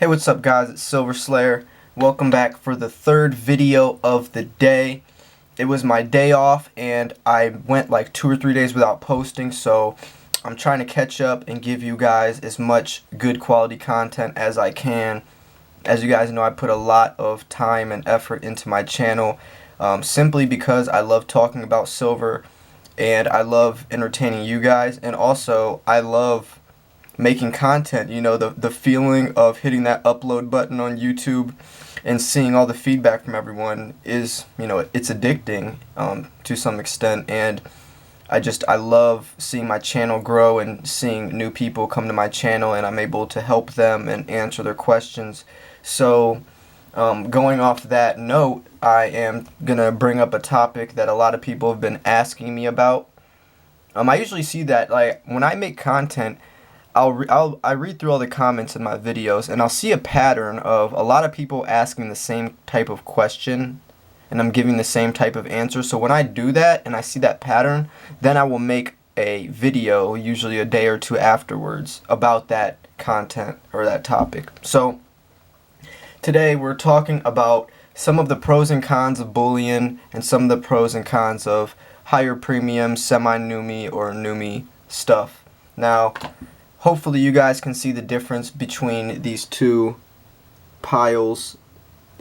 Hey, what's up guys, it's Silver Slayer. Welcome back for the third video of the day. It was my day off and I went like 2 or 3 days without posting, so I'm trying to catch up and give you guys as much good quality content as I can. As you guys know, I put a lot of time and effort into my channel simply because I love talking about silver and I love entertaining you guys, and also I love making content. You know, the feeling of hitting that upload button on YouTube and seeing all the feedback from everyone is, you know, it's addicting to some extent, and I love seeing my channel grow and seeing new people come to my channel and I'm able to help them and answer their questions. So going off that note, I am gonna bring up a topic that a lot of people have been asking me about. I usually see that, like, when I make content, I read through all the comments in my videos and I'll see a pattern of a lot of people asking the same type of question and I'm giving the same type of answer. So when I do that and I see that pattern, then I will make a video, usually a day or two afterwards, about that content or that topic. So today we're talking about some of the pros and cons of Bullion and some of the pros and cons of higher premium, semi-NUMI or NUMI stuff. Now, hopefully you guys can see the difference between these two piles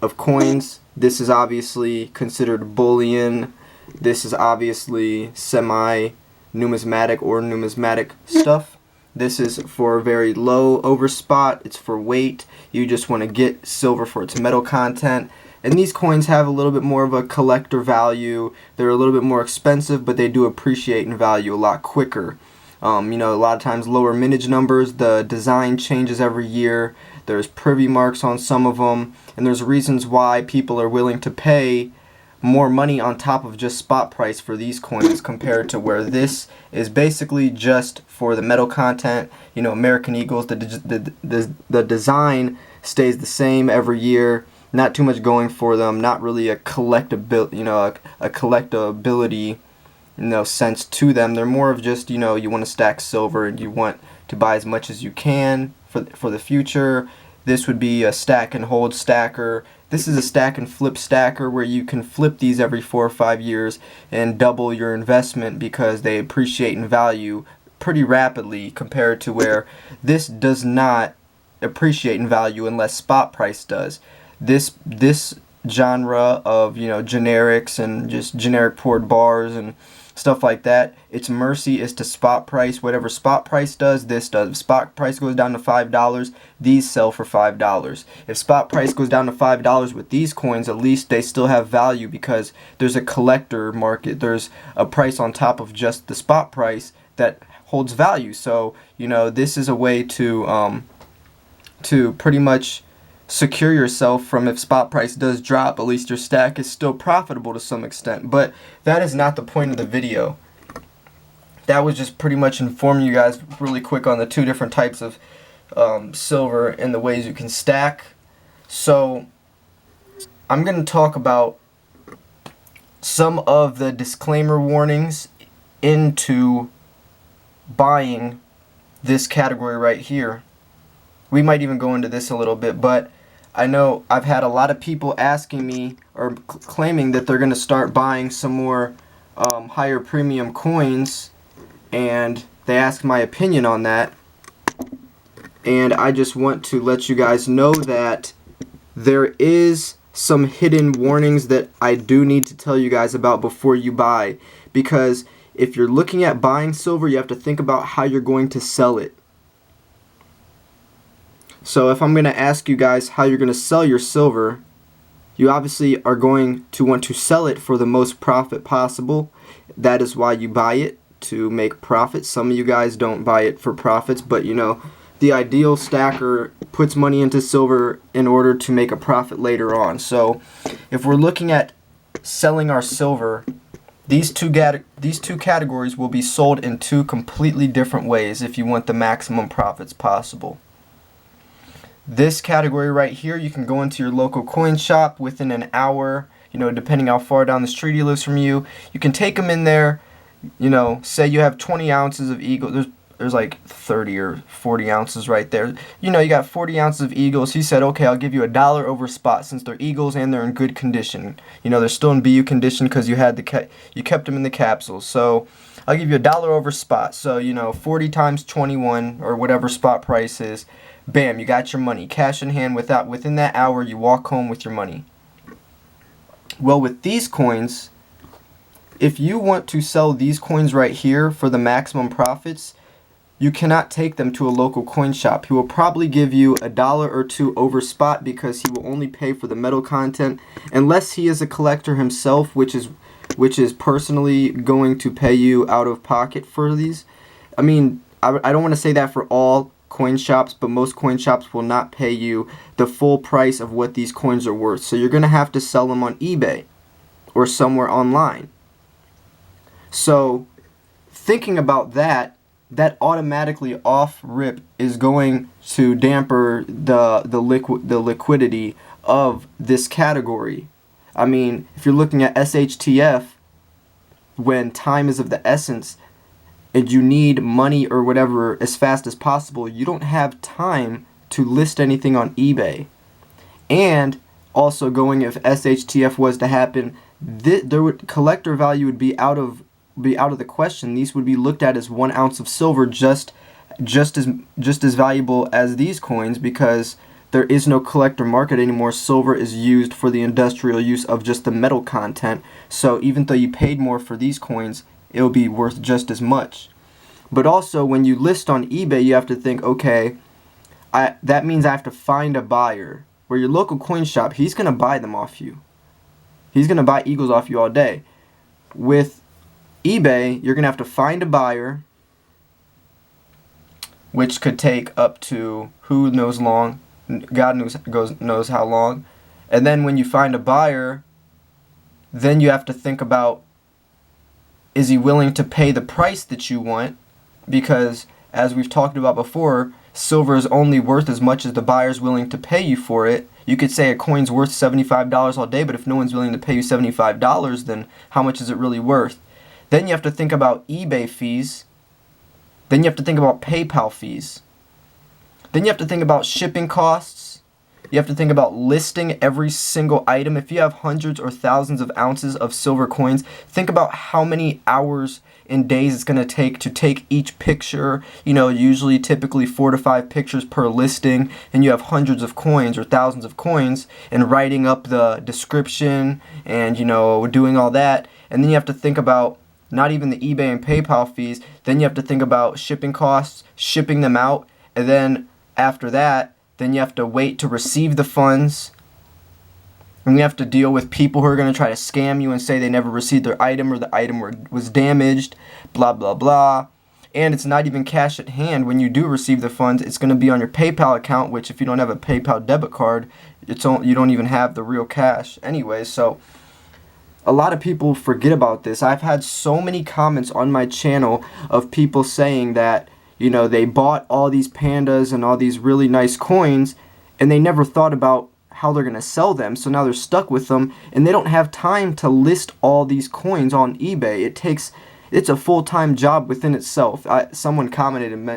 of coins. This is obviously considered bullion. This is obviously semi-numismatic or numismatic stuff. This is for very low overspot. It's for weight. You just want to get silver for its metal content. And these coins have a little bit more of a collector value. They're a little bit more expensive, but they do appreciate in value a lot quicker. You know, a lot of times lower mintage numbers, the design changes every year, there's privy marks on some of them, and there's reasons why people are willing to pay more money on top of just spot price for these coins compared to where this is basically just for the metal content. You know, American Eagles, the design stays the same every year, not too much going for them, not really a collectability, you know, a collectability sense to them. They're more of just, you know, you want to stack silver and you want to buy as much as you can for the future. This would be a stack and hold stacker. This is a stack and flip stacker where you can flip these every 4 or 5 years and double your investment because they appreciate in value pretty rapidly, compared to where this does not appreciate in value unless spot price does. This genre of, you know, generics and just generic poured bars and stuff like that, its mercy is to spot price. Whatever spot price does, this does. If spot price goes down to $5, these sell for $5. If spot price goes down to $5 with these coins, at least they still have value because there's a collector market. There's a price on top of just the spot price that holds value. So, you know, this is a way to pretty much secure yourself from, if spot price does drop, at least your stack is still profitable to some extent. But that is not the point of the video. That was just pretty much informing you guys really quick on the two different types of silver and the ways you can stack. So I'm going to talk about some of the disclaimer warnings into buying this category right here. We might even go into this a little bit, but I know I've had a lot of people asking me or claiming that they're going to start buying some more higher premium coins, and they ask my opinion on that. And I just want to let you guys know that there is some hidden warnings that I do need to tell you guys about before you buy, because if you're looking at buying silver, you have to think about how you're going to sell it. So if I'm going to ask you guys how you're going to sell your silver, you obviously are going to want to sell it for the most profit possible. That is why you buy it, to make profit. Some of you guys don't buy it for profits, but you know, the ideal stacker puts money into silver in order to make a profit later on. So if we're looking at selling our silver, these two categories will be sold in two completely different ways if you want the maximum profits possible. This category right here, you can go into your local coin shop within an hour, you know, depending how far down the street he lives from you. You can take them in there, you know, say you have 20 ounces of Eagle. There's there's like 30 or 40 ounces right there. You know, you got 40 ounces of Eagles. He said, okay, I'll give you $1 over spot since they're Eagles and they're in good condition. You know, they're still in BU condition because you kept them in the capsules. So I'll give you $1 over spot. So, you know, 40 times 21 or whatever spot price is. Bam, you got your money. Cash in hand within that hour, you walk home with your money. Well, with these coins, if you want to sell these coins right here for the maximum profits, you cannot take them to a local coin shop. He will probably give you $1 or $2 over spot because he will only pay for the metal content, unless he is a collector himself, which is personally going to pay you out of pocket for these. I mean, I don't want to say that for all coin shops, but most coin shops will not pay you the full price of what these coins are worth. So you're going to have to sell them on eBay or somewhere online. So thinking about that automatically off rip is going to damper the liquidity of this category. I mean, if you're looking at SHTF, when time is of the essence and you need money or whatever as fast as possible, you don't have time to list anything on eBay. And also, going, if SHTF was to happen, collector value would be out of the question. These would be looked at as 1 ounce of silver, just as valuable as these coins, because there is no collector market anymore. Silver is used for the industrial use of just the metal content. So even though you paid more for these coins, it'll be worth just as much. But also, when you list on eBay, you have to think, okay, that means I have to find a buyer. Where your local coin shop, he's going to buy them off you. He's going to buy Eagles off you all day. With eBay, you're going to have to find a buyer, which could take up to who knows long. God knows how long. And then when you find a buyer, then you have to think about, is he willing to pay the price that you want? Because, as we've talked about before, silver is only worth as much as the buyer's willing to pay you for it. You could say a coin's worth $75 all day, but if no one's willing to pay you $75, then how much is it really worth? Then you have to think about eBay fees. Then you have to think about PayPal fees. Then you have to think about shipping costs. You have to think about listing every single item. If you have hundreds or thousands of ounces of silver coins, think about how many hours and days it's going to take each picture. You know, usually typically 4 to 5 pictures per listing, and you have hundreds of coins or thousands of coins, and writing up the description and, you know, doing all that. And then you have to think about not even the eBay and PayPal fees. Then you have to think about shipping costs, shipping them out, and then after that, then you have to wait to receive the funds. And you have to deal with people who are going to try to scam you and say they never received their item or the item was damaged, blah, blah, blah. And it's not even cash at hand. When you do receive the funds, it's going to be on your PayPal account, which if you don't have a PayPal debit card, you don't even have the real cash anyway. So a lot of people forget about this. I've had so many comments on my channel of people saying that, you know, they bought all these pandas and all these really nice coins, and they never thought about how they're going to sell them. So now they're stuck with them, and they don't have time to list all these coins on eBay. It's a full-time job within itself. Someone commented, and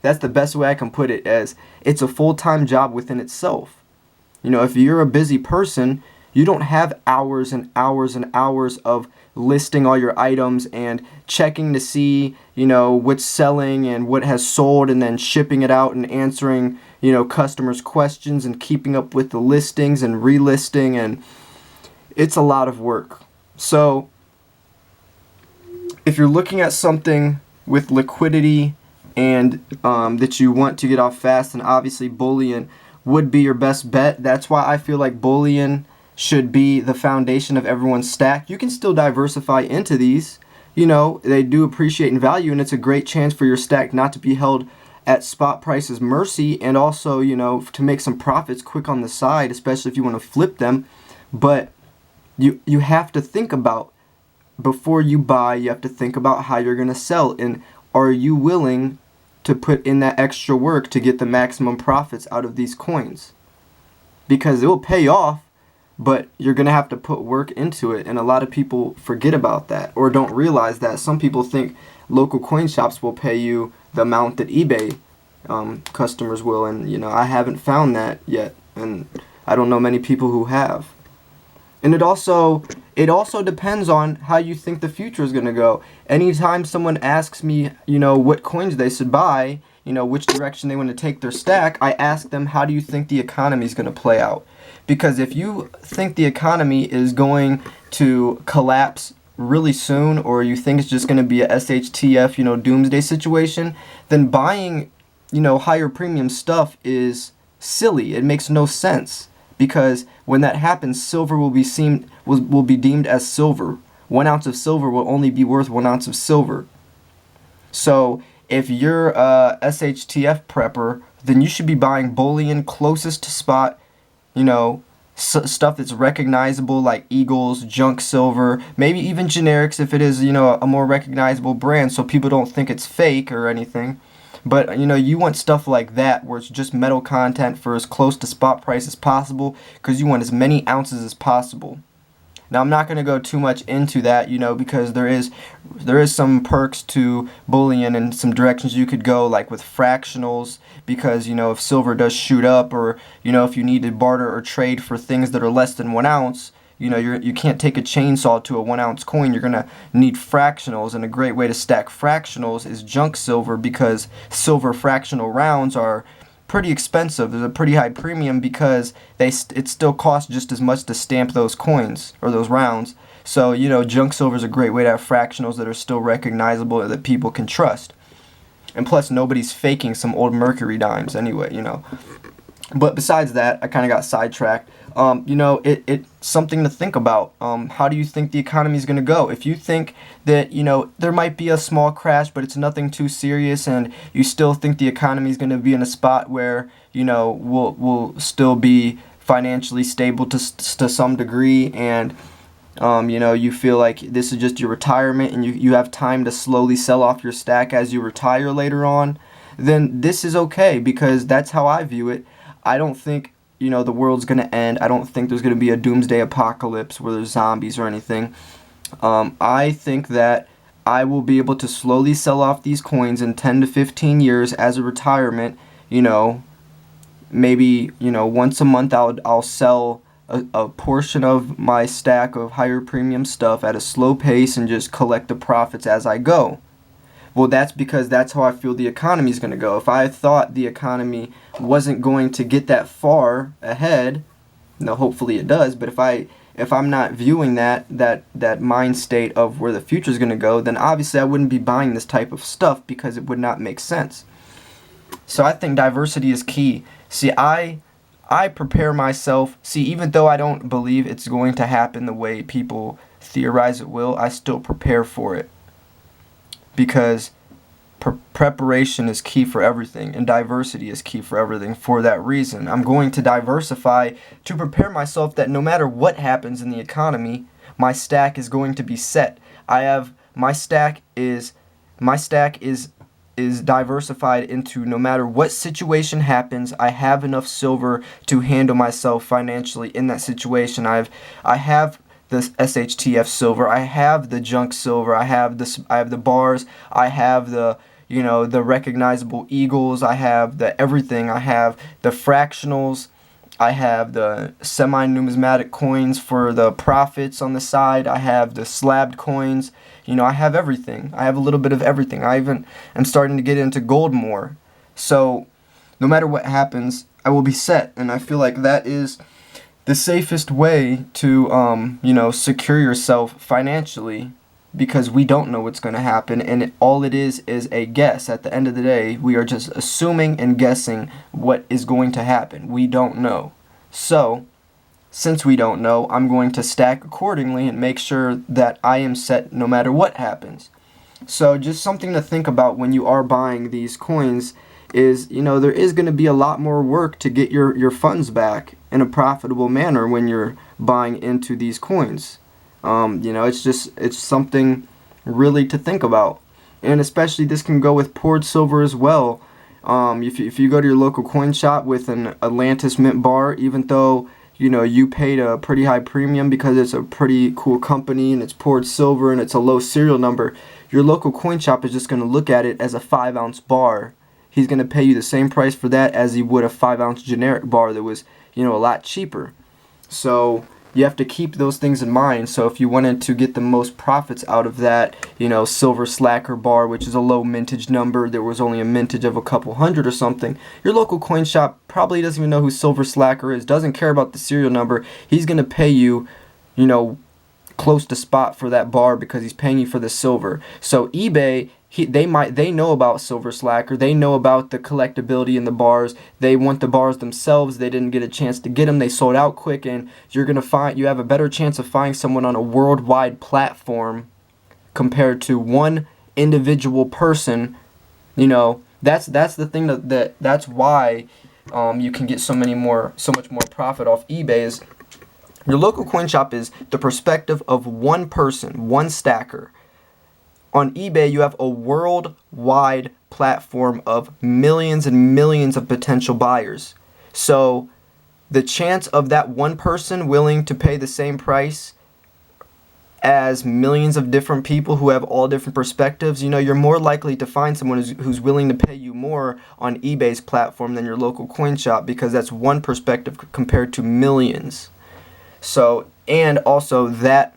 that's the best way I can put it, as it's a full-time job within itself. You know, if you're a busy person, you don't have hours and hours and hours of listing all your items and checking to see, you know, what's selling and what has sold, and then shipping it out and answering, you know, customers' questions and keeping up with the listings and relisting, and it's a lot of work. So if you're looking at something with liquidity and that you want to get off fast, then obviously Bullion would be your best bet. That's why I feel like Bullion should be the foundation of everyone's stack. You can still diversify into these. You know, they do appreciate in value, and it's a great chance for your stack not to be held at spot prices mercy, and also, you know, to make some profits quick on the side, especially if you want to flip them. But you have to think about, before you buy, you have to think about how you're going to sell, and are you willing to put in that extra work to get the maximum profits out of these coins? Because it will pay off, but you're going to have to put work into it, and a lot of people forget about that or don't realize that. Some people think local coin shops will pay you the amount that eBay customers will, and I haven't found that yet, and I don't know many people who have. And it also depends on how you think the future is going to go. Anytime someone asks me, what coins they should buy, which direction they want to take their stack, I ask them, how do you think the economy is going to play out? Because if you think the economy is going to collapse really soon, or you think it's just going to be a SHTF, doomsday situation, then buying, higher premium stuff is silly. It makes no sense. Because when that happens, silver will be deemed as silver. 1 ounce of silver will only be worth 1 ounce of silver. So if you're a SHTF prepper, then you should be buying bullion closest to spot, stuff that's recognizable like Eagles, junk silver, maybe even generics if it is, a more recognizable brand, so people don't think it's fake or anything. But, you want stuff like that where it's just metal content for as close to spot price as possible, because you want as many ounces as possible. Now, I'm not going to go too much into that, because there is some perks to bullion and some directions you could go, like with fractionals, because, if silver does shoot up, or, if you need to barter or trade for things that are less than 1 ounce, you can't take a chainsaw to a 1 ounce coin. You're going to need fractionals, and a great way to stack fractionals is junk silver, because silver fractional rounds are pretty expensive. There's a pretty high premium because it still costs just as much to stamp those coins or those rounds. So, junk silver is a great way to have fractionals that are still recognizable and that people can trust. And plus, nobody's faking some old mercury dimes anyway, But besides that, I kind of got sidetracked. It's something to think about. How do you think the economy is going to go? If you think that, there might be a small crash, but it's nothing too serious, and you still think the economy is going to be in a spot where, we'll still be financially stable to some degree, and, you feel like this is just your retirement and you have time to slowly sell off your stack as you retire later on, then this is okay, because that's how I view it. I don't think, the world's going to end. I don't think there's going to be a doomsday apocalypse where there's zombies or anything. I think that I will be able to slowly sell off these coins in 10 to 15 years as a retirement. Maybe, once a month I'll sell a portion of my stack of higher premium stuff at a slow pace and just collect the profits as I go. Well, that's because that's how I feel the economy is going to go. If I thought the economy wasn't going to get that far ahead, hopefully it does, but if I'm not viewing that mind state of where the future is going to go, then obviously I wouldn't be buying this type of stuff, because it would not make sense. So I think diversity is key. See, I prepare myself. See, even though I don't believe it's going to happen the way people theorize it will, I still prepare for it. Because preparation is key for everything, and diversity is key for everything. For that reason, I'm going to diversify to prepare myself that no matter what happens in the economy, my stack is going to be set. My stack is diversified into, no matter what situation happens, I have enough silver to handle myself financially in that situation. I have the SHTF silver, I have the junk silver, I have the bars, I have the recognizable Eagles, I have the everything, I have the fractionals, I have the semi-numismatic coins for the profits on the side, I have the slabbed coins, I have everything. I have a little bit of everything. I even am starting to get into gold more. So no matter what happens, I will be set, and I feel like that is the safest way to, secure yourself financially, because we don't know what's going to happen, and all it is a guess. At the end of the day, we are just assuming and guessing what is going to happen. We don't know. So, since we don't know, I'm going to stack accordingly and make sure that I am set no matter what happens. So, just something to think about when you are buying these coins is, there is going to be a lot more work to get your funds back in a profitable manner when you're buying into these coins. It's something really to think about. And especially this can go with poured silver as well. If you go to your local coin shop with an Atlantis mint bar, even though you paid a pretty high premium because it's a pretty cool company and it's poured silver and it's a low serial number, your local coin shop is just going to look at it as a 5-ounce bar. He's going to pay you the same price for that as he would a 5-ounce generic bar that was, a lot cheaper. So you have to keep those things in mind. So if you wanted to get the most profits out of that, silver slacker bar, which is a low mintage number, there was only a mintage of a couple hundred or something, your local coin shop probably doesn't even know who silver slacker is, doesn't care about the serial number. He's going to pay you, close to spot for that bar because he's paying you for the silver. So eBay, they know about silver slacker, they know about the collectability in the bars, they want the bars themselves, they didn't get a chance to get them, they sold out quick, and you have a better chance of finding someone on a worldwide platform compared to one individual person. That's the thing that's why you can get so much more profit off eBay. Is your local coin shop is the perspective of one person, one stacker. On eBay, you have a worldwide platform of millions and millions of potential buyers. So the chance of that one person willing to pay the same price as millions of different people who have all different perspectives, you're more likely to find someone who's willing to pay you more on eBay's platform than your local coin shop, because that's one perspective compared to millions. So, and also that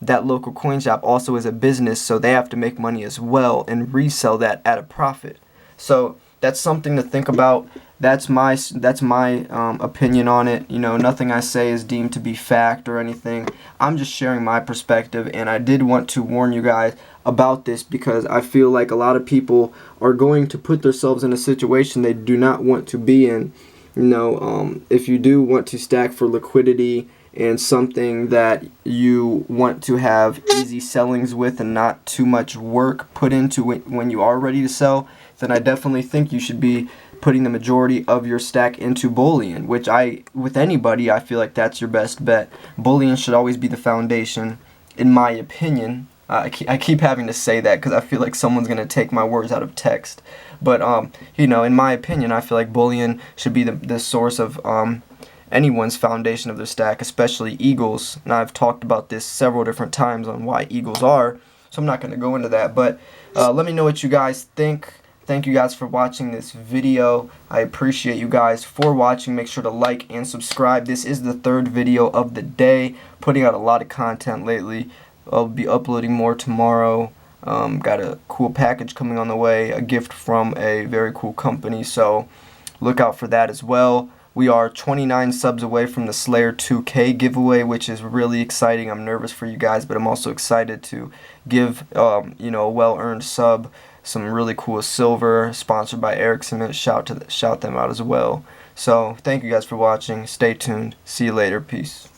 local coin shop also is a business, so they have to make money as well and resell that at a profit. So that's something to think about. That's my opinion on it. Nothing I say is deemed to be fact or anything. I'm just sharing my perspective, and I did want to warn you guys about this because I feel like a lot of people are going to put themselves in a situation they do not want to be in. If you do want to stack for liquidity and something that you want to have easy sellings with and not too much work put into it when you are ready to sell, then I definitely think you should be putting the majority of your stack into Bullion, which with anybody, I feel like that's your best bet. Bullion should always be the foundation, in my opinion. I keep having to say that because I feel like someone's going to take my words out of text. But, in my opinion, I feel like Bullion should be the source of anyone's foundation of their stack, especially Eagles. And I've talked about this several different times on why Eagles are, so I'm not going to go into that. But let me know what you guys think. Thank you guys for watching this video. I appreciate you guys for watching. Make sure to like and subscribe. This is the third video of the day. Putting out a lot of content lately. I'll be uploading more tomorrow. Got a cool package coming on the way, a gift from a very cool company, so look out for that as well. We are 29 subs away from the Slayer 2K giveaway, which is really exciting. I'm nervous for you guys, but I'm also excited to give a well-earned sub some really cool silver, sponsored by Ericsson. Shout them out as well. So thank you guys for watching. Stay tuned. See you later. Peace.